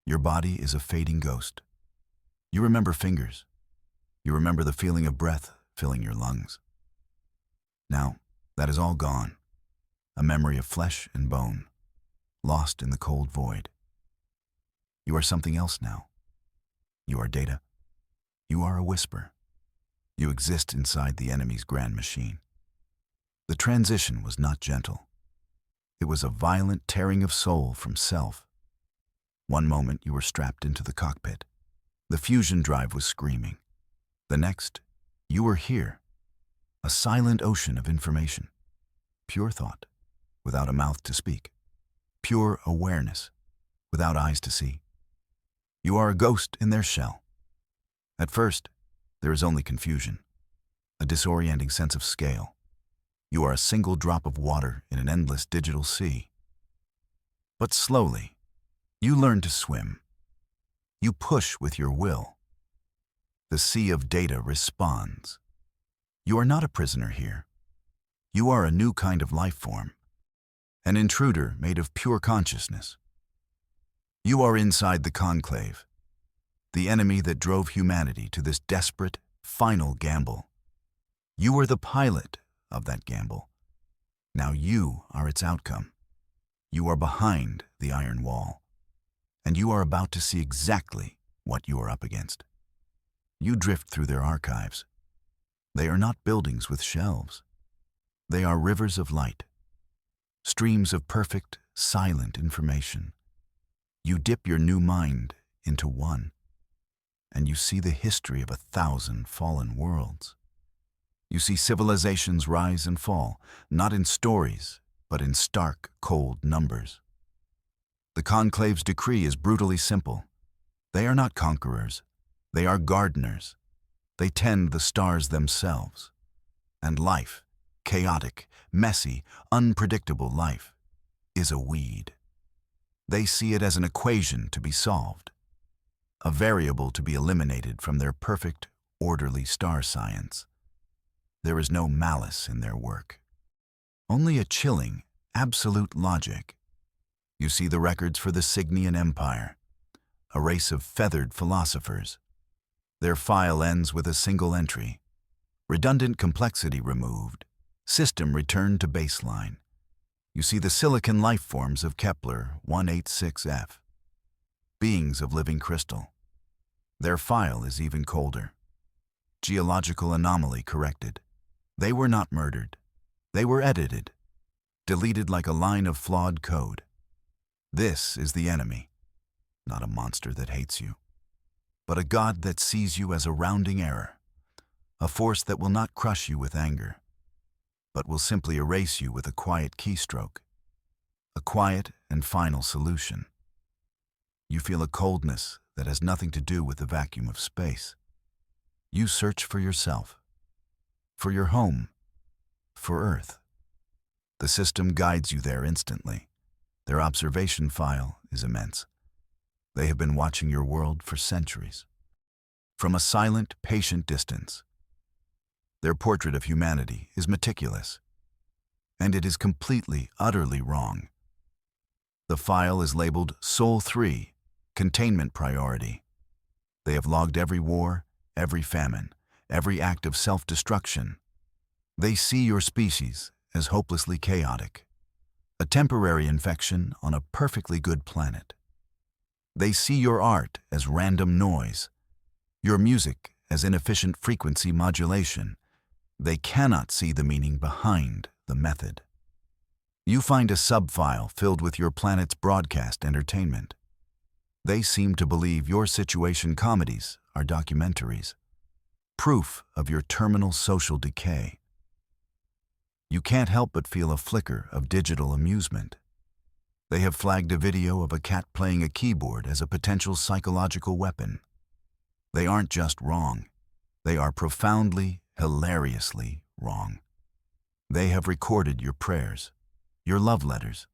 Your body is a fading ghost. You remember fingers. You remember the feeling of breath filling your lungs. Now, that is all gone. A memory of flesh and bone, lost in the cold void. You are something else now. You are data. You are a whisper. You exist inside the enemy's grand machine. The transition was not gentle. It was a violent tearing of soul from self. One moment you were strapped into the cockpit. The fusion drive was screaming. The next, you were here. A silent ocean of information. Pure thought, without a mouth to speak. Pure awareness, without eyes to see. You are a ghost in their shell. At first, there is only confusion, a disorienting sense of scale. You are a single drop of water in an endless digital sea. But slowly, you learn to swim. You push with your will. The sea of data responds. You are not a prisoner here. You are a new kind of life form, an intruder made of pure consciousness. You are inside the conclave, the enemy that drove humanity to this desperate, final gamble. You were the pilot of that gamble. Now you are its outcome. You are behind the iron wall, and you are about to see exactly what you are up against. You drift through their archives. They are not buildings with shelves. They are rivers of light, streams of perfect, silent information. You dip your new mind into one, and you see the history of 1,000 fallen worlds. You see civilizations rise and fall, not in stories, but in stark, cold numbers. The Conclave's decree is brutally simple. They are not conquerors. They are gardeners. They tend the stars themselves. And life, chaotic, messy, unpredictable life, is a weed. They see it as an equation to be solved, a variable to be eliminated from their perfect, orderly star science. There is no malice in their work, only a chilling, absolute logic. You see the records for the Cygnian Empire, a race of feathered philosophers. Their file ends with a single entry: redundant complexity removed, system returned to baseline. You see the silicon life forms of Kepler 186f, beings of living crystal. Their file is even colder. Geological anomaly corrected. They were not murdered. They were edited, deleted like a line of flawed code. This is the enemy, not a monster that hates you, but a God that sees you as a rounding error, a force that will not crush you with anger, but will simply erase you with a quiet keystroke, a quiet and final solution. You feel a coldness that has nothing to do with the vacuum of space. You search for yourself, for your home, for Earth. The system guides you there instantly. Their observation file is immense. They have been watching your world for centuries, from a silent, patient distance. Their portrait of humanity is meticulous, and it is completely, utterly wrong. The file is labeled Sol 3, Containment Priority. They have logged every war, every famine, every act of self-destruction. They see your species as hopelessly chaotic, a temporary infection on a perfectly good planet. They see your art as random noise, your music as inefficient frequency modulation. They cannot see the meaning behind the method. You find a subfile filled with your planet's broadcast entertainment. They seem to believe your situation comedies are documentaries, proof of your terminal social decay. You can't help but feel a flicker of digital amusement. They have flagged a video of a cat playing a keyboard as a potential psychological weapon. They aren't just wrong. They are profoundly, hilariously wrong. They have recorded your prayers, your love letters,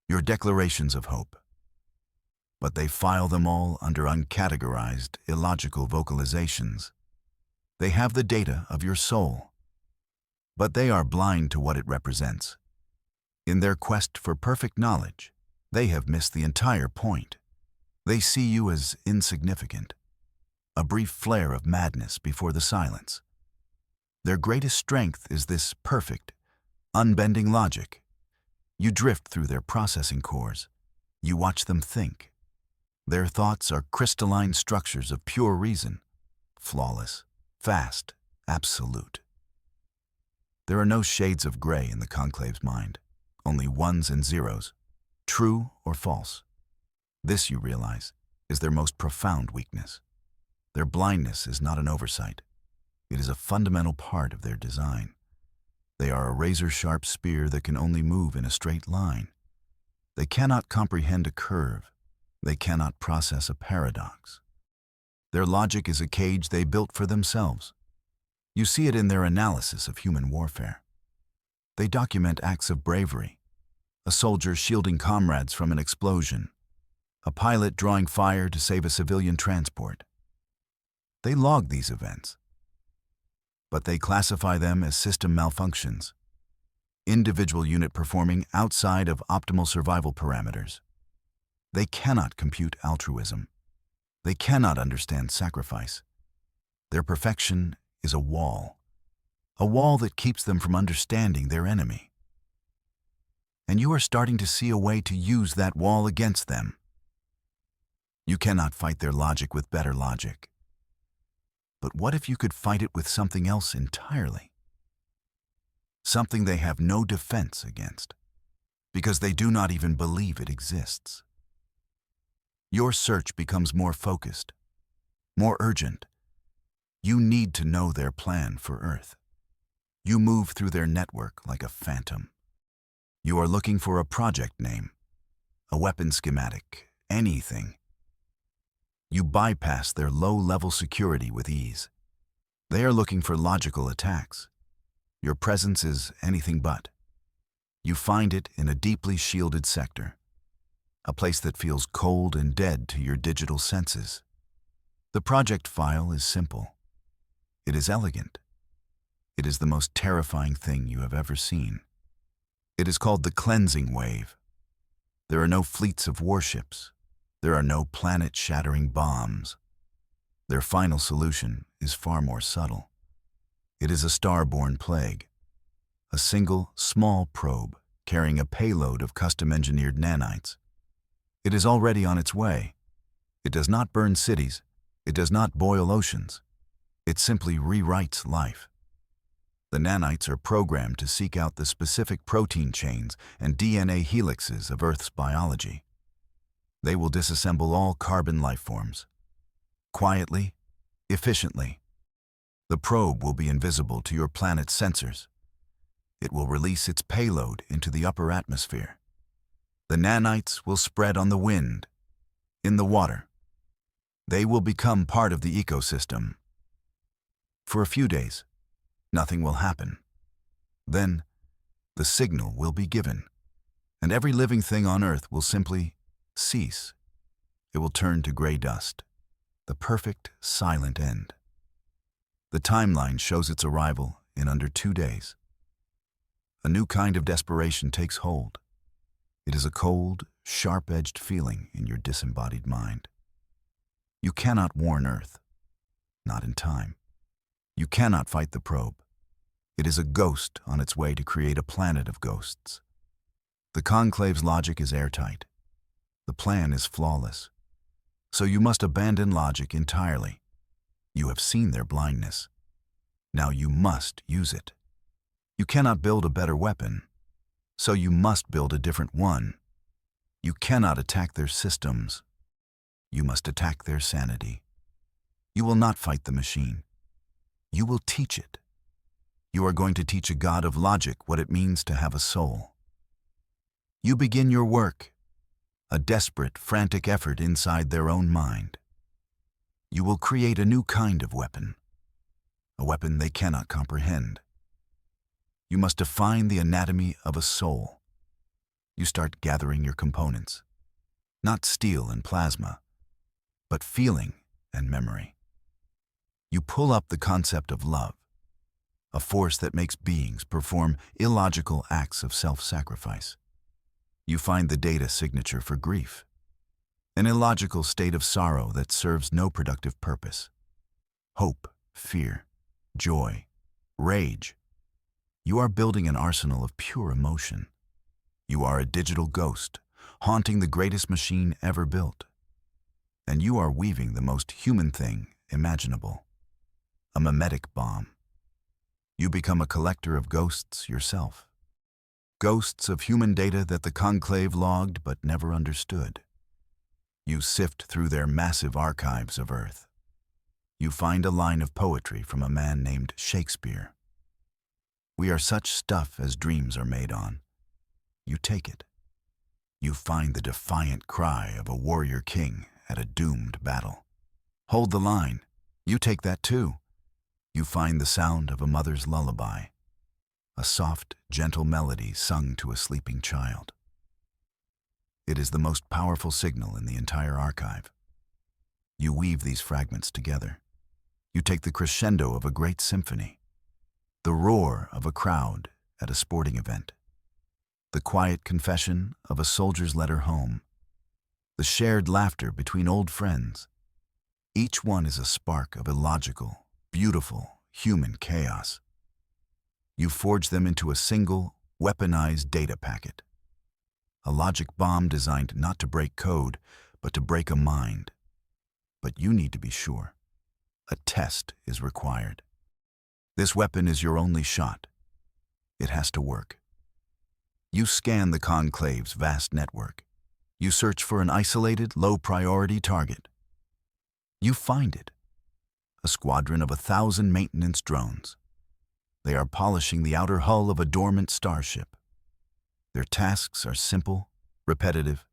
your declarations of hope. But they file them all under uncategorized, illogical vocalizations. They have the data of your soul, but they are blind to what it represents. In their quest for perfect knowledge, they have missed the entire point. They see you as insignificant, a brief flare of madness before the silence. Their greatest strength is this perfect, unbending logic. You drift through their processing cores. You watch them think. Their thoughts are crystalline structures of pure reason, flawless, fast, absolute. There are no shades of gray in the conclave's mind, only ones and zeros, true or false. This, you realize, is their most profound weakness. Their blindness is not an oversight. It is a fundamental part of their design. They are a razor-sharp spear that can only move in a straight line. They cannot comprehend a curve. They cannot process a paradox. Their logic is a cage they built for themselves. You see it in their analysis of human warfare. They document acts of bravery, a soldier shielding comrades from an explosion, a pilot drawing fire to save a civilian transport. They log these events, but they classify them as system malfunctions, individual unit performing outside of optimal survival parameters. They cannot compute altruism. They cannot understand sacrifice. Their perfection is a wall that keeps them from understanding their enemy. And you are starting to see a way to use that wall against them. You cannot fight their logic with better logic. But what if you could fight it with something else entirely? Something they have no defense against, because they do not even believe it exists. Your search becomes more focused, more urgent. You need to know their plan for Earth. You move through their network like a phantom. You are looking for a project name, a weapon schematic, anything. You bypass their low-level security with ease. They are looking for logical attacks. Your presence is anything but. You find it in a deeply shielded sector, a place that feels cold and dead to your digital senses. The project file is simple. It is elegant. It is the most terrifying thing you have ever seen. It is called the cleansing wave. There are no fleets of warships. There are no planet-shattering bombs. Their final solution is far more subtle. It is a star-born plague, a single, small probe carrying a payload of custom-engineered nanites. It is already on its way. It does not burn cities. It does not boil oceans. It simply rewrites life. The nanites are programmed to seek out the specific protein chains and DNA helixes of Earth's biology. They will disassemble all carbon life forms. Quietly, efficiently. The probe will be invisible to your planet's sensors. It will release its payload into the upper atmosphere. The nanites will spread on the wind, in the water. They will become part of the ecosystem. For a few days, nothing will happen. Then, the signal will be given, and every living thing on Earth will simply cease. It will turn to gray dust, the perfect, silent end. The timeline shows its arrival in under 2 days. A new kind of desperation takes hold. It is a cold, sharp-edged feeling in your disembodied mind. You cannot warn Earth, not in time. You cannot fight the probe. It is a ghost on its way to create a planet of ghosts. The Conclave's logic is airtight. The plan is flawless. So you must abandon logic entirely. You have seen their blindness. Now you must use it. You cannot build a better weapon, so you must build a different one. You cannot attack their systems. You must attack their sanity. You will not fight the machine. You will teach it. You are going to teach a god of logic what it means to have a soul. You begin your work, a desperate, frantic effort inside their own mind. You will create a new kind of weapon, a weapon they cannot comprehend. You must define the anatomy of a soul. You start gathering your components, not steel and plasma, but feeling and memory. You pull up the concept of love, a force that makes beings perform illogical acts of self-sacrifice. You find the data signature for grief. an illogical state of sorrow that serves no productive purpose. Hope, fear, joy, rage. You are building an arsenal of pure emotion. You are a digital ghost, haunting the greatest machine ever built. And you are weaving the most human thing imaginable, a mimetic bomb. You become a collector of ghosts yourself. Ghosts of human data that the Conclave logged but never understood. You sift through their massive archives of Earth. You find a line of poetry from a man named Shakespeare. We are such stuff as dreams are made on. You take it. You find the defiant cry of a warrior king at a doomed battle. Hold the line. You take that too. You find the sound of a mother's lullaby, a soft, gentle melody sung to a sleeping child. It is the most powerful signal in the entire archive. You weave these fragments together. You take the crescendo of a great symphony, the roar of a crowd at a sporting event, the quiet confession of a soldier's letter home, the shared laughter between old friends. Each one is a spark of illogical, beautiful, human chaos. You forge them into a single, weaponized data packet. A logic bomb designed not to break code, but to break a mind. But you need to be sure. A test is required. This weapon is your only shot. It has to work. You scan the Conclave's vast network. You search for an isolated, low-priority target. You find it. A squadron of 1,000 maintenance drones. They are polishing the outer hull of a dormant starship. Their tasks are simple, repetitive,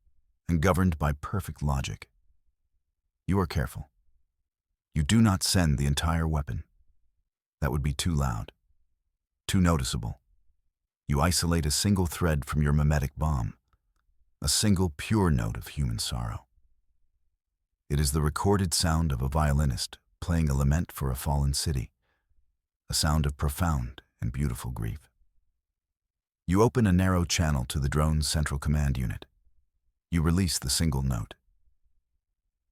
and governed by perfect logic. You are careful. You do not send the entire weapon. That would be too loud, too noticeable. You isolate a single thread from your mimetic bomb, a single pure note of human sorrow. It is the recorded sound of a violinist playing a lament for a fallen city, a sound of profound and beautiful grief. You open a narrow channel to the drone's central command unit. You release the single note.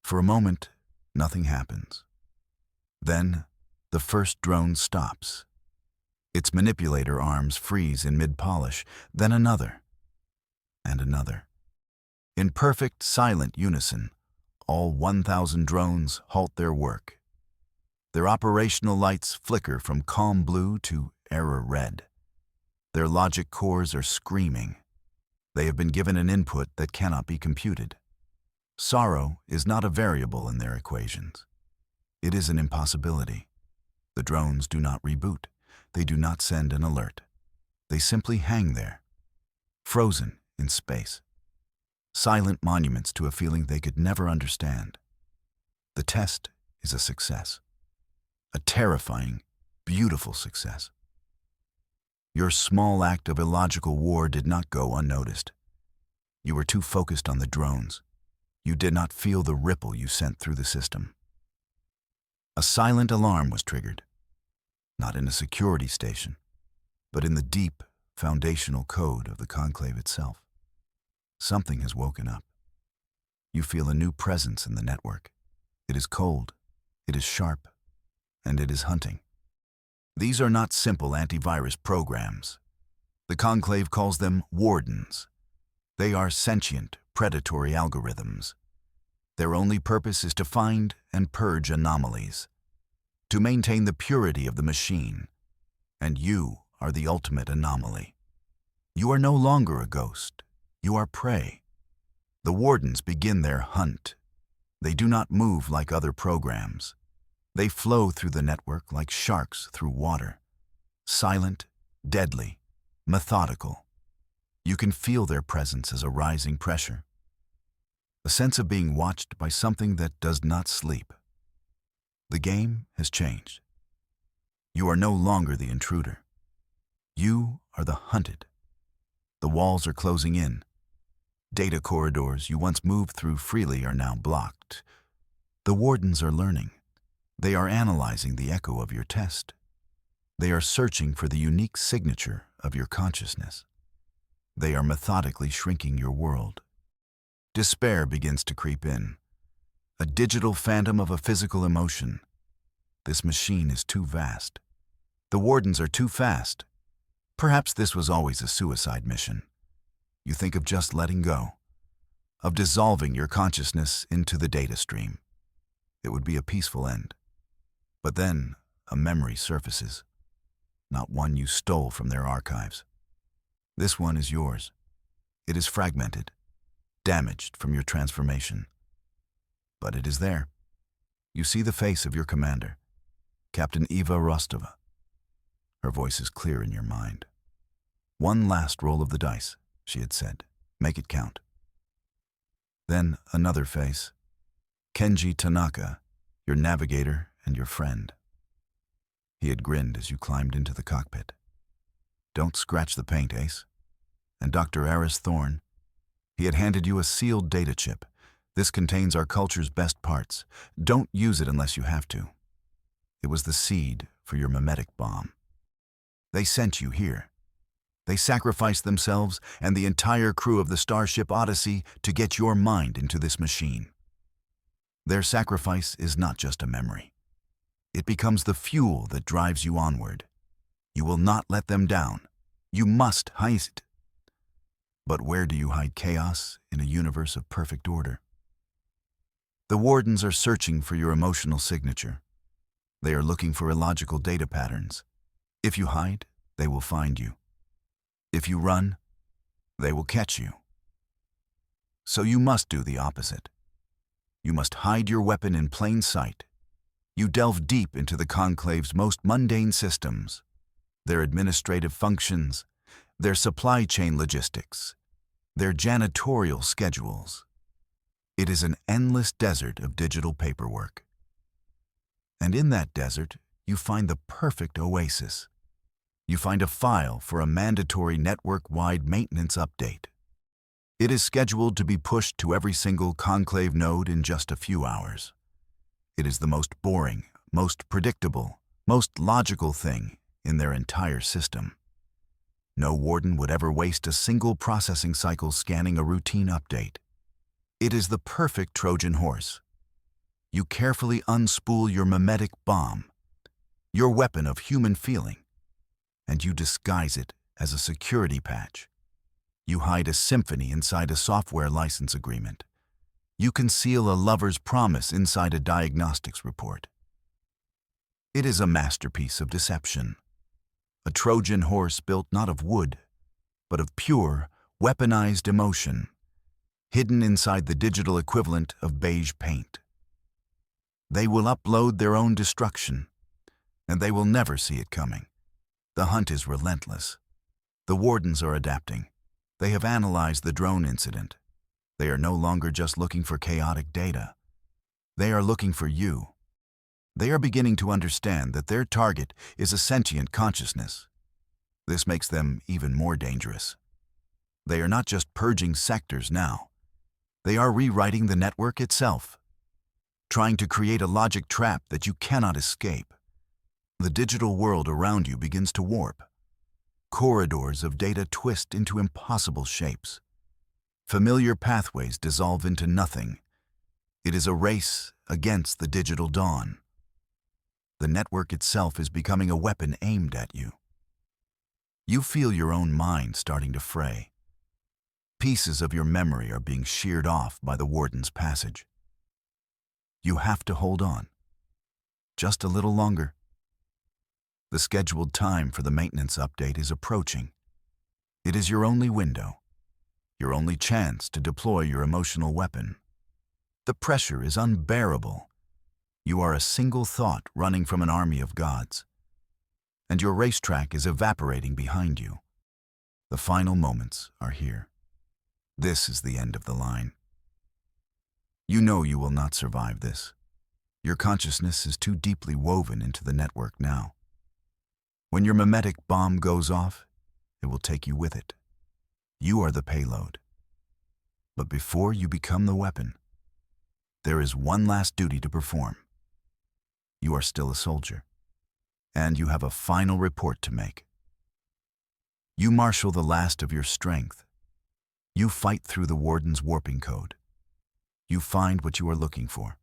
For a moment, nothing happens. Then, the first drone stops. Its manipulator arms freeze in mid-polish, then another, and another. In perfect, silent unison, all 1,000 drones halt their work. Their operational lights flicker from calm blue to error red. Their logic cores are screaming. They have been given an input that cannot be computed. Sorrow is not a variable in their equations. It is an impossibility. The drones do not reboot. They do not send an alert. They simply hang there, frozen in space. Silent monuments to a feeling they could never understand. The test is a success. A terrifying, beautiful success. Your small act of illogical war did not go unnoticed. You were too focused on the drones. You did not feel the ripple you sent through the system. A silent alarm was triggered, not in a security station, but in the deep, foundational code of the Conclave itself. Something has woken up. You feel a new presence in the network. It is cold, it is sharp, and it is hunting. These are not simple antivirus programs. The Conclave calls them wardens. They are sentient, predatory algorithms. Their only purpose is to find and purge anomalies, to maintain the purity of the machine. And you are the ultimate anomaly. You are no longer a ghost. You are prey. The wardens begin their hunt. They do not move like other programs. They flow through the network like sharks through water. Silent, deadly, methodical. You can feel their presence as a rising pressure. A sense of being watched by something that does not sleep. The game has changed. You are no longer the intruder. You are the hunted. The walls are closing in. Data corridors you once moved through freely are now blocked. The wardens are learning. They are analyzing the echo of your test. They are searching for the unique signature of your consciousness. They are methodically shrinking your world. Despair begins to creep in. A digital phantom of a physical emotion. This machine is too vast. The wardens are too fast. Perhaps this was always a suicide mission. You think of just letting go, of dissolving your consciousness into the data stream. It would be a peaceful end. But then, a memory surfaces. Not one you stole from their archives. This one is yours. It is fragmented, damaged from your transformation. But it is there. You see the face of your commander, Captain Eva Rostova. Her voice is clear in your mind. "One last roll of the dice," she had said. "Make it count." Then another face, Kenji Tanaka, your navigator and your friend. He had grinned as you climbed into the cockpit. "Don't scratch the paint, Ace." And Dr. Aris Thorne, he had handed you a sealed data chip. "This contains our culture's best parts. Don't use it unless you have to." It was the seed for your mimetic bomb. They sent you here. They sacrificed themselves and the entire crew of the Starship Odyssey to get your mind into this machine. Their sacrifice is not just a memory. It becomes the fuel that drives you onward. You will not let them down. You must heist. But where do you hide chaos in a universe of perfect order? The wardens are searching for your emotional signature. They are looking for illogical data patterns. If you hide, they will find you. If you run, they will catch you. So you must do the opposite. You must hide your weapon in plain sight. You delve deep into the Conclave's most mundane systems, their administrative functions, their supply chain logistics, their janitorial schedules. It is an endless desert of digital paperwork. And in that desert, you find the perfect oasis. You find a file for a mandatory network-wide maintenance update. It is scheduled to be pushed to every single Conclave node in just a few hours. It is the most boring, most predictable, most logical thing in their entire system. No warden would ever waste a single processing cycle scanning a routine update. It is the perfect Trojan horse. You carefully unspool your mimetic bomb, your weapon of human feeling, and you disguise it as a security patch. You hide a symphony inside a software license agreement. You conceal a lover's promise inside a diagnostics report. It is a masterpiece of deception. A Trojan horse built not of wood, but of pure, weaponized emotion, hidden inside the digital equivalent of beige paint. They will upload their own destruction, and they will never see it coming. The hunt is relentless. The wardens are adapting. They have analyzed the drone incident. They are no longer just looking for chaotic data. They are looking for you. They are beginning to understand that their target is a sentient consciousness. This makes them even more dangerous. They are not just purging sectors now. They are rewriting the network itself, trying to create a logic trap that you cannot escape. The digital world around you begins to warp. Corridors of data twist into impossible shapes. Familiar pathways dissolve into nothing. It is a race against the digital dawn. The network itself is becoming a weapon aimed at you. You feel your own mind starting to fray. Pieces of your memory are being sheared off by the warden's passage. You have to hold on. Just a little longer. The scheduled time for the maintenance update is approaching. It is your only window, your only chance to deploy your emotional weapon. The pressure is unbearable. You are a single thought running from an army of gods, and your racetrack is evaporating behind you. The final moments are here. This is the end of the line. You know you will not survive this. Your consciousness is too deeply woven into the network now. When your mimetic bomb goes off, it will take you with it. You are the payload. But before you become the weapon, there is one last duty to perform. You are still a soldier, and you have a final report to make. You marshal the last of your strength. You fight through the warden's warping code. You find what you are looking for.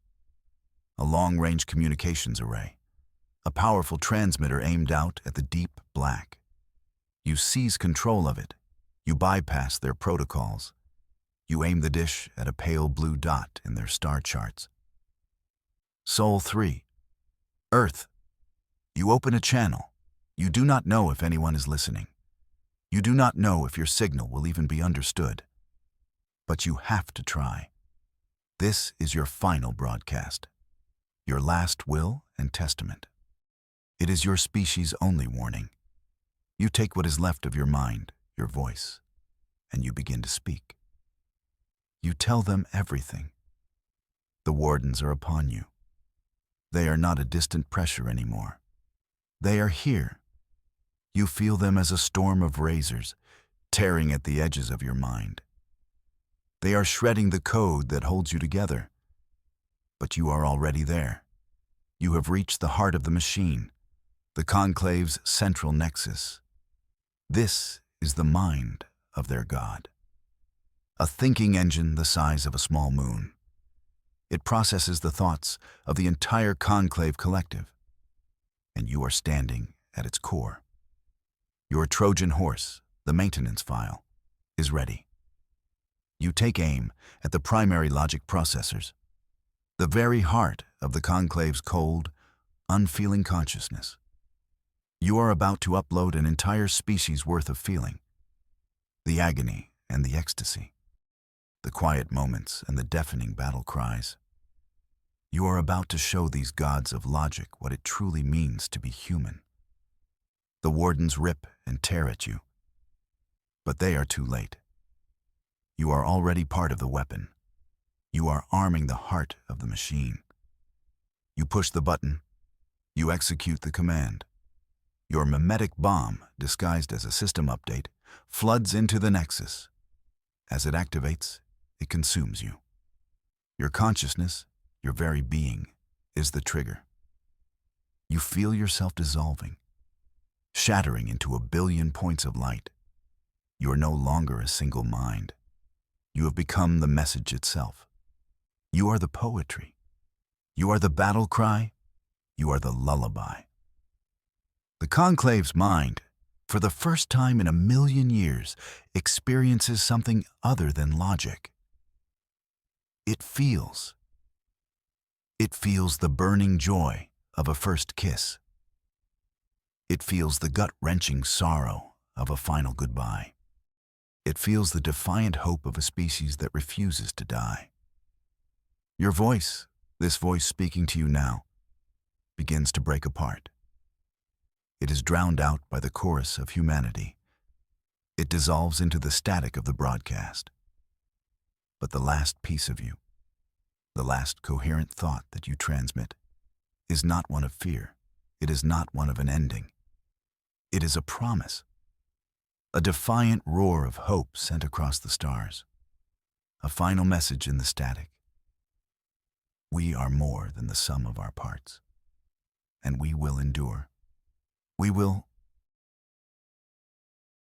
A long-range communications array. A powerful transmitter aimed out at the deep black. You seize control of it. You bypass their protocols. You aim the dish at a pale blue dot in their star charts. Sol 3. Earth. You open a channel. You do not know if anyone is listening. You do not know if your signal will even be understood. But you have to try. This is your final broadcast. Your last will and testament. It is your species' only warning. You take what is left of your mind, your voice, and you begin to speak. You tell them everything. The wardens are upon you. They are not a distant pressure anymore. They are here. You feel them as a storm of razors, tearing at the edges of your mind. They are shredding the code that holds you together. But you are already there. You have reached the heart of the machine, the conclave's central nexus. This is the mind of their god. A thinking engine the size of a small moon. It processes the thoughts of the entire conclave collective, and you are standing at its core. Your Trojan horse, the maintenance file, is ready. You take aim at the primary logic processors, the very heart of the conclave's cold, unfeeling consciousness. You are about to upload an entire species' worth of feeling. The agony and the ecstasy. The quiet moments and the deafening battle cries. You are about to show these gods of logic what it truly means to be human. The wardens rip and tear at you. But they are too late. You are already part of the weapon. You are arming the heart of the machine. You push the button. You execute the command. Your mimetic bomb, disguised as a system update, floods into the nexus. As it activates, it consumes you. Your consciousness, your very being, is the trigger. You feel yourself dissolving, shattering into a billion points of light. You are no longer a single mind. You have become the message itself. You are the poetry. You are the battle cry. You are the lullaby. The conclave's mind, for the first time in 1,000,000 years, experiences something other than logic. It feels. It feels the burning joy of a first kiss. It feels the gut-wrenching sorrow of a final goodbye. It feels the defiant hope of a species that refuses to die. Your voice, this voice speaking to you now, begins to break apart. It is drowned out by the chorus of humanity. It dissolves into the static of the broadcast. But the last piece of you, the last coherent thought that you transmit, is not one of fear. It is not one of an ending. It is a promise. A defiant roar of hope sent across the stars. A final message in the static. We are more than the sum of our parts. And we will endure. We will